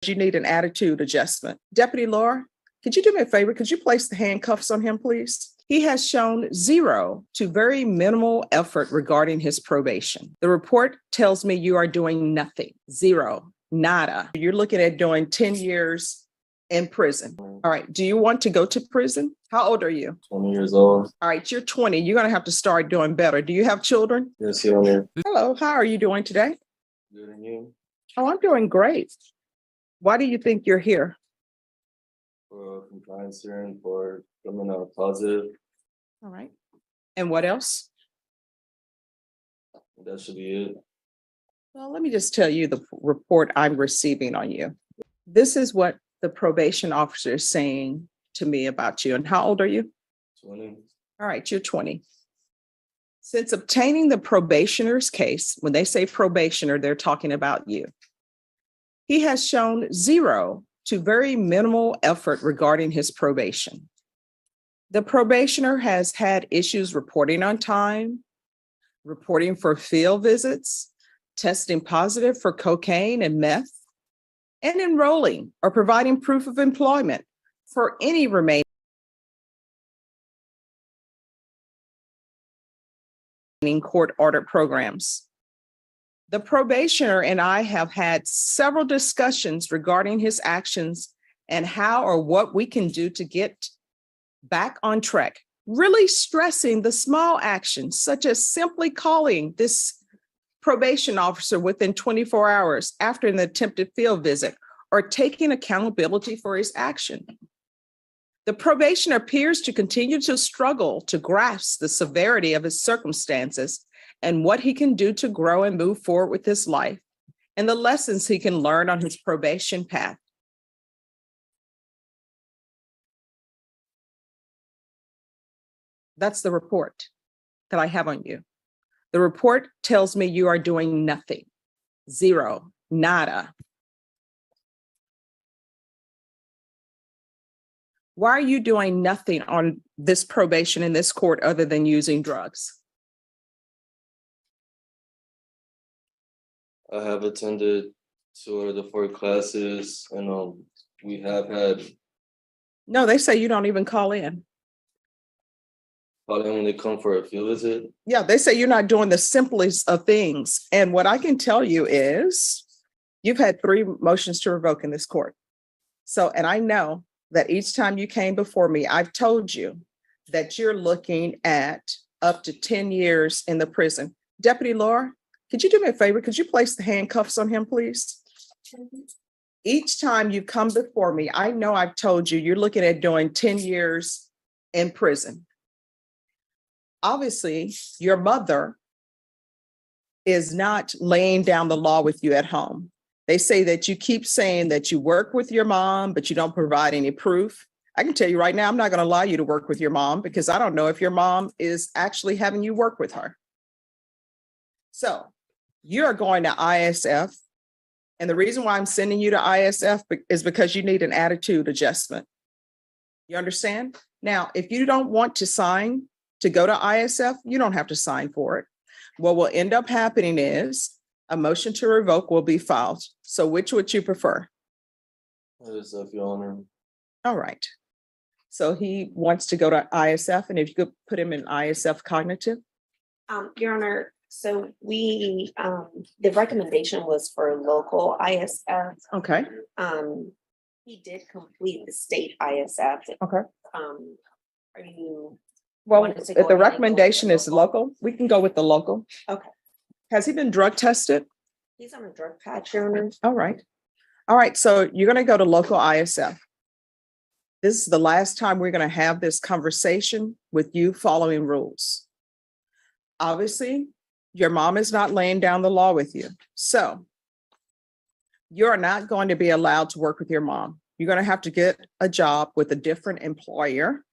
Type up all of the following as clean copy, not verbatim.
You need an attitude adjustment. Deputy Laura, could you do me a favor? Could you place the handcuffs on him, please? He has shown zero to very minimal effort regarding his probation. The report tells me you are doing nothing. Zero, nada. You're looking at doing 10 years in prison. All right. Do you want to go to prison? How old are you? 20 years old. All right. You're 20. You're going to have to start doing better. Do you have children? Yes, Your Honor. Hello. How are you doing today? Good, and you? Oh, I'm doing great. Why do you think you're here? For a compliance hearing for criminal positive. All right. And what else? That should be it. Well, let me just tell you the report I'm receiving on you. This is what the probation officer is saying to me about you. And how old are you? 20. All right, you're 20. Since obtaining the probationer's case, when they say probationer, they're talking about you. He has shown zero to very minimal effort regarding his probation. The probationer has had issues reporting on time, reporting for field visits, testing positive for cocaine and meth, and enrolling or providing proof of employment for any remaining court-ordered programs. The probationer and I have had several discussions regarding his actions and how or what we can do to get back on track, really stressing the small actions, such as simply calling this probation officer within 24 hours after an attempted field visit or taking accountability for his action. The probation appears to continue to struggle to grasp the severity of his circumstances and what he can do to grow and move forward with his life and the lessons he can learn on his probation path. That's the report that I have on you. The report tells me you are doing nothing, zero, nada. Why are you doing nothing on this probation in this court other than using drugs? I have attended 2 out of the 4 classes, and we have had. No, they say you don't even call in. When they come for a field visit? Yeah, they say you're not doing the simplest of things. And what I can tell you is you've had 3 motions to revoke in this court. So, and I know that each time you came before me, I've told you that you're looking at up to 10 years in the prison. Deputy Laura, could you do me a favor? Could you place the handcuffs on him, please? Each time you come before me, I know I've told you you're looking at doing 10 years in prison. Obviously, your mother is not laying down the law with you at home. They say that you keep saying that you work with your mom, but you don't provide any proof. I can tell you right now, I'm not going to allow you to work with your mom because I don't know if your mom is actually having you work with her. So you're going to ISF. And the reason why I'm sending you to ISF is because you need an attitude adjustment. You understand? Now, if you don't want to sign to go to ISF, you don't have to sign for it. What will end up happening is a motion to revoke will be filed. So which would you prefer? ISF, Your Honor. All right. So he wants to go to ISF, and if you could put him in ISF cognitive. Your Honor, so we, the recommendation was for local ISF. Okay. He did complete the state ISF. Okay. Are you? Well, if the recommendation is local, we can go with the local. Okay. Has he been drug tested? He's on a drug patch, Your Honor. All right. All right. So you're going to go to local ISF. This is the last time we're going to have this conversation with you following rules. Obviously, your mom is not laying down the law with you. So you're not going to be allowed to work with your mom. You're going to have to get a job with a different employer,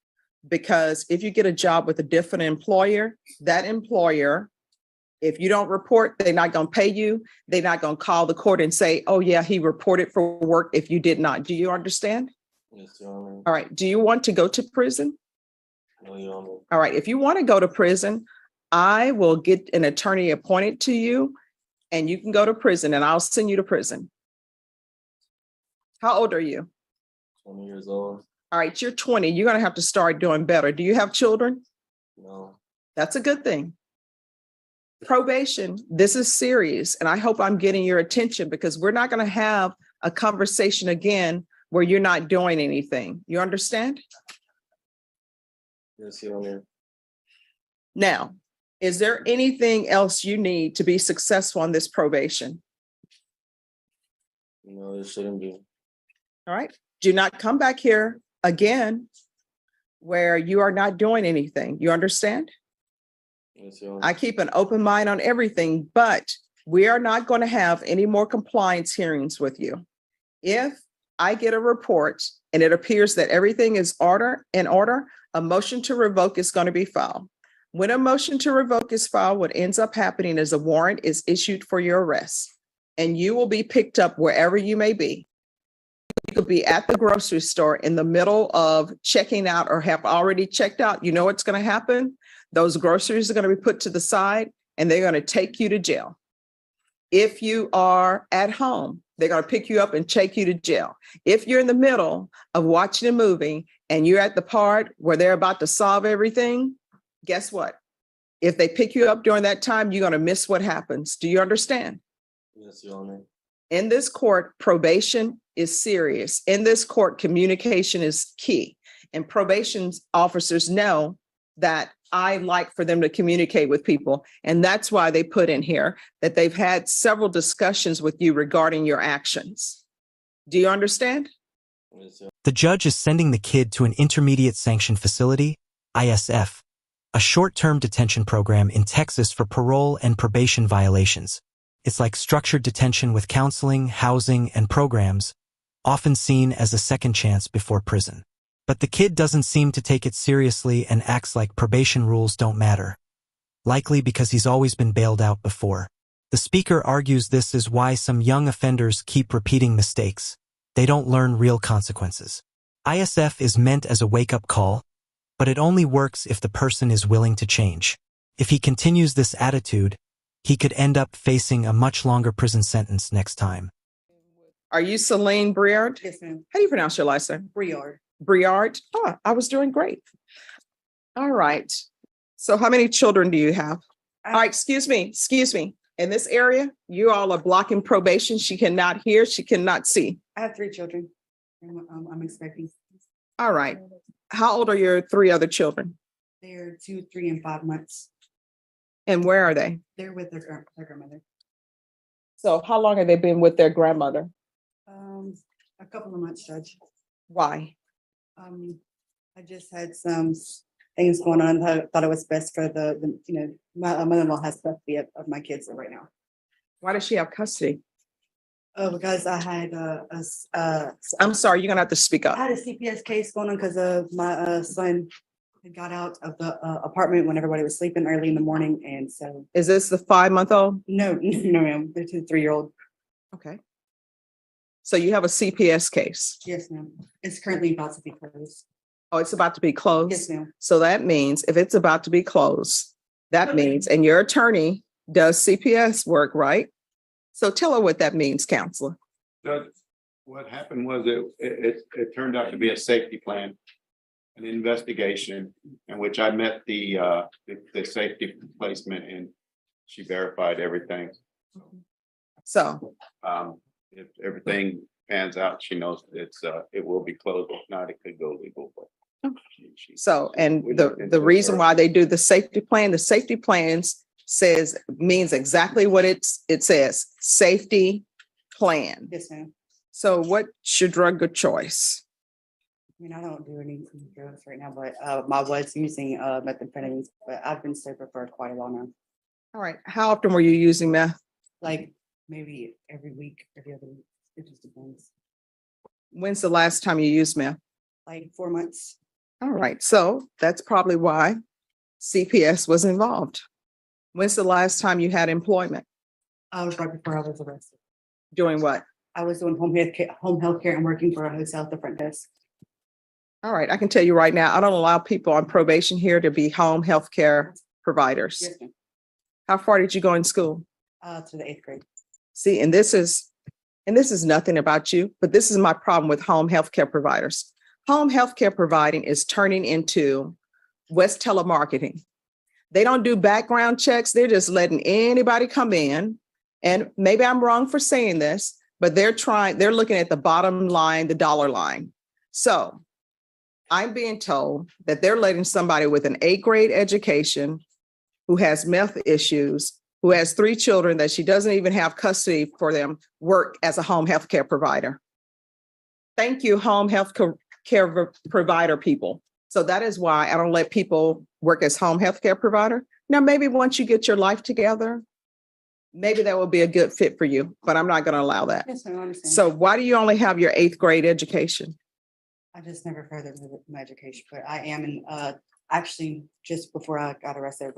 because if you get a job with a different employer, that employer, if you don't report, they're not going to pay you. They're not going to call the court and say, oh, yeah, he reported for work if you did not. Do you understand? Yes, Your Honor. All right. Do you want to go to prison? No, Your Honor. All right. If you want to go to prison, I will get an attorney appointed to you and you can go to prison and I'll send you to prison. How old are you? 20 years old. All right, you're 20. You're going to have to start doing better. Do you have children? No. That's a good thing. Probation, this is serious, and I hope I'm getting your attention because we're not going to have a conversation again where you're not doing anything. You understand? Yes, Your Honor. Now, is there anything else you need to be successful on this probation? No, it shouldn't be. All right. Do not come back here again where you are not doing anything. You understand? Yes, Your Honor. I keep an open mind on everything, but we are not going to have any more compliance hearings with you. If I get a report and it appears that everything is in order, a motion to revoke is going to be filed. When a motion to revoke is filed, what ends up happening is a warrant is issued for your arrest, and you will be picked up wherever you may be. You could be at the grocery store in the middle of checking out or have already checked out. You know what's going to happen? Those groceries are going to be put to the side and they're going to take you to jail. If you are at home, they're going to pick you up and take you to jail. If you're in the middle of watching a movie and you're at the part where they're about to solve everything, guess what? If they pick you up during that time, you're going to miss what happens. Do you understand? Yes, Your Honor. In this court, probation is serious. In this court, communication is key. And probation officers know that I like for them to communicate with people. And that's why they put in here that they've had several discussions with you regarding your actions. Do you understand? Yes, Your The judge is sending the kid to an intermediate sanction facility, ISF, a short-term detention program in Texas for parole and probation violations. It's like structured detention with counseling, housing, and programs, often seen as a second chance before prison. But the kid doesn't seem to take it seriously and acts like probation rules don't matter, likely because he's always been bailed out before. The speaker argues this is why some young offenders keep repeating mistakes. They don't learn real consequences. ISF is meant as a wake-up call, but it only works if the person is willing to change. If he continues this attitude, he could end up facing a much longer prison sentence next time. Are you Seline Briard? Yes, ma'am. How do you pronounce your last name? Briard. Briard? Oh, I was doing great. All right. So how many children do you have? All right, excuse me. In this area, you all are blocking probation. She cannot hear, she cannot see. I have 3 children. I'm expecting. All right. How old are your 3 other children? They're 2, 3, and 5 months. And where are they? They're with their grandmother. So how long have they been with their grandmother? A couple of months, Judge. Why? I just had some things going on. I thought it was best for my mother-in-law has custody of my kids right now. Why does she have custody? Because I had I'm sorry, you're gonna have to speak up. I had a CPS case going on because of my son had got out of the apartment when everybody was sleeping early in the morning, and so Is this the 5-month-old? no, ma'am. They're 2, 3-year-old. Okay. So you have a CPS case. Yes, ma'am. It's currently about to be closed. Oh, it's about to be closed? Yes, ma'am. So that means if it's about to be closed, that means, and your attorney does CPS work, right? So tell her what that means, counselor. Judge, what happened was it turned out to be a safety plan, an investigation in which I met the safety placement and she verified everything. So, If everything pans out, she knows it will be closed. If not, it could go legal. But and the reason why they do the safety plans means exactly what it says, safety plan. Yes, ma'am. So what's your drug of choice? I mean, I don't do any drugs right now, but I was using methamphetamines, but I've been sober for quite a while now. All right. How often were you using meth? Like maybe every week, every other week. It just depends. When's the last time you used meth? Like 4 months. All right. So that's probably why CPS was involved. When's the last time you had employment? I was right before I was arrested. Doing what? I was doing home health care and working for a hotel at the front desk. All right. I can tell you right now, I don't allow people on probation here to be home health care providers. Yes, ma'am. How far did you go in school? To the 8th grade. See, and this is and this is nothing about you, but this is my problem with home healthcare providers. Home healthcare providing is turning into West telemarketing. They don't do background checks. They're just letting anybody come in. And maybe I'm wrong for saying this, but they're looking at the bottom line, the dollar line. So I'm being told that they're letting somebody with an 8th grade education who has meth issues, who has 3 children that she doesn't even have custody for them, work as a home health care provider. Thank you, home health care provider people. So that is why I don't let people work as home health care provider. Now, maybe once you get your life together, maybe that will be a good fit for you, but I'm not going to allow that. Yes, I understand. So why do you only have your 8th grade education? I just never furthered my education, but I am in, actually, just before I got arrested,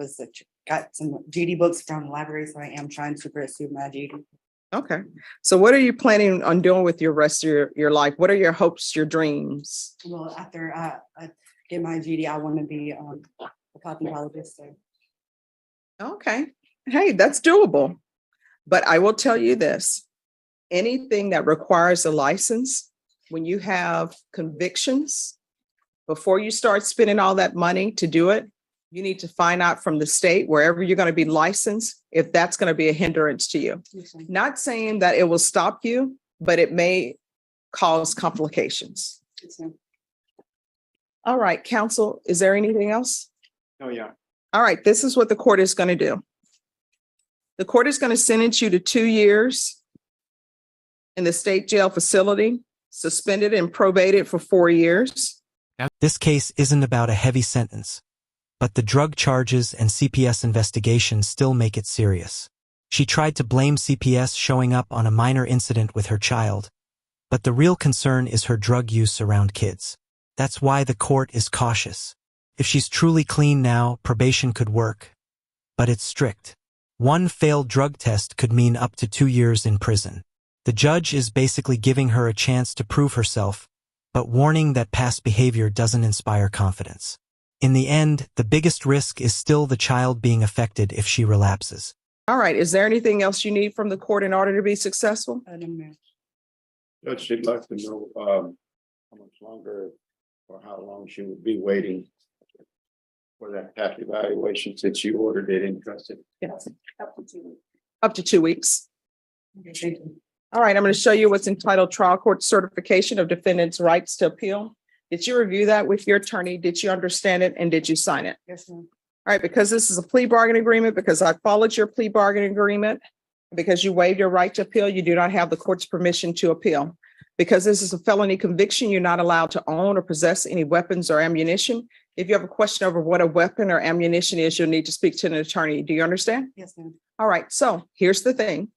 got some GD books from the library, so I am trying to pursue my GD. Okay. So what are you planning on doing with your rest of your life? What are your hopes, your dreams? Well, after I get my GD, I want to be a cosmetologist. So. Okay. Hey, that's doable. But I will tell you this, anything that requires a license, when you have convictions, before you start spending all that money to do it, you need to find out from the state, wherever you're going to be licensed, if that's going to be a hindrance to you. Okay. Not saying that it will stop you, but it may cause complications. Okay. All right, counsel, is there anything else? Oh, yeah. All right, this is what the court is going to do. The court is going to sentence you to 2 years in the state jail facility, suspended and probated for 4 years. This case isn't about a heavy sentence, but the drug charges and CPS investigation still make it serious. She tried to blame CPS showing up on a minor incident with her child, but the real concern is her drug use around kids. That's why the court is cautious. If she's truly clean now, probation could work, but it's strict. One failed drug test could mean up to 2 years in prison. The judge is basically giving her a chance to prove herself, but warning that past behavior doesn't inspire confidence. In the end, the biggest risk is still the child being affected if she relapses. All right, is there anything else you need from the court in order to be successful? No, ma'am. Judge, she'd like to know how much longer or how long she would be waiting for that past evaluation since you ordered it in custody. Yes. Up to 2 weeks. Up to 2 weeks. Okay, thank you. All right, I'm going to show you what's entitled Trial Court Certification of Defendant's Rights to Appeal. Did you review that with your attorney? Did you understand it? And did you sign it? Yes, ma'am. All right, because this is a plea bargaining agreement, because I followed your plea bargaining agreement, because you waived your right to appeal, you do not have the court's permission to appeal. Because this is a felony conviction, you're not allowed to own or possess any weapons or ammunition. If you have a question over what a weapon or ammunition is, you'll need to speak to an attorney. Do you understand? Yes, ma'am. All right, so here's the thing.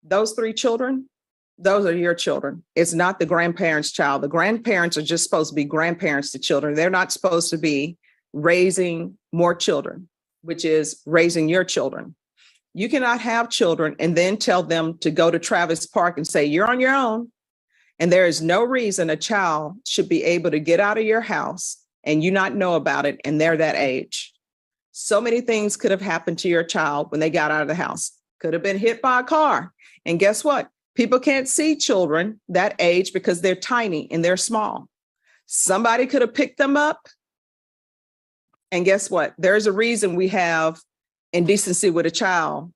Those 3 children, those are your children. It's not the grandparents' child. The grandparents are just supposed to be grandparents to children. They're not supposed to be raising more children, which is raising your children. You cannot have children and then tell them to go to Travis Park and say, you're on your own. And there is no reason a child should be able to get out of your house and you not know about it, and they're that age. So many things could have happened to your child when they got out of the house. Could have been hit by a car. And guess what? People can't see children that age because they're tiny and they're small. Somebody could have picked them up. And guess what? There's a reason we have indecency with a child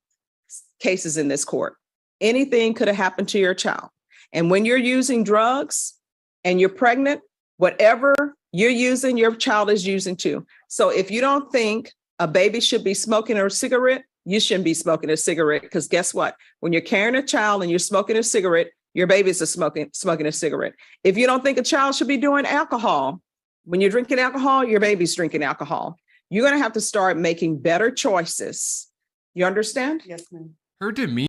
cases in this court. Anything could have happened to your child. And when you're using drugs and you're pregnant, whatever you're using, your child is using too. So if you don't think a baby should be smoking a cigarette, you shouldn't be smoking a cigarette, because guess what? When you're carrying a child and you're smoking a cigarette, your babies are smoking a cigarette. If you don't think a child should be doing alcohol, when you're drinking alcohol, your baby's drinking alcohol. You're going to have to start making better choices. You understand? Yes, ma'am. Her demeanor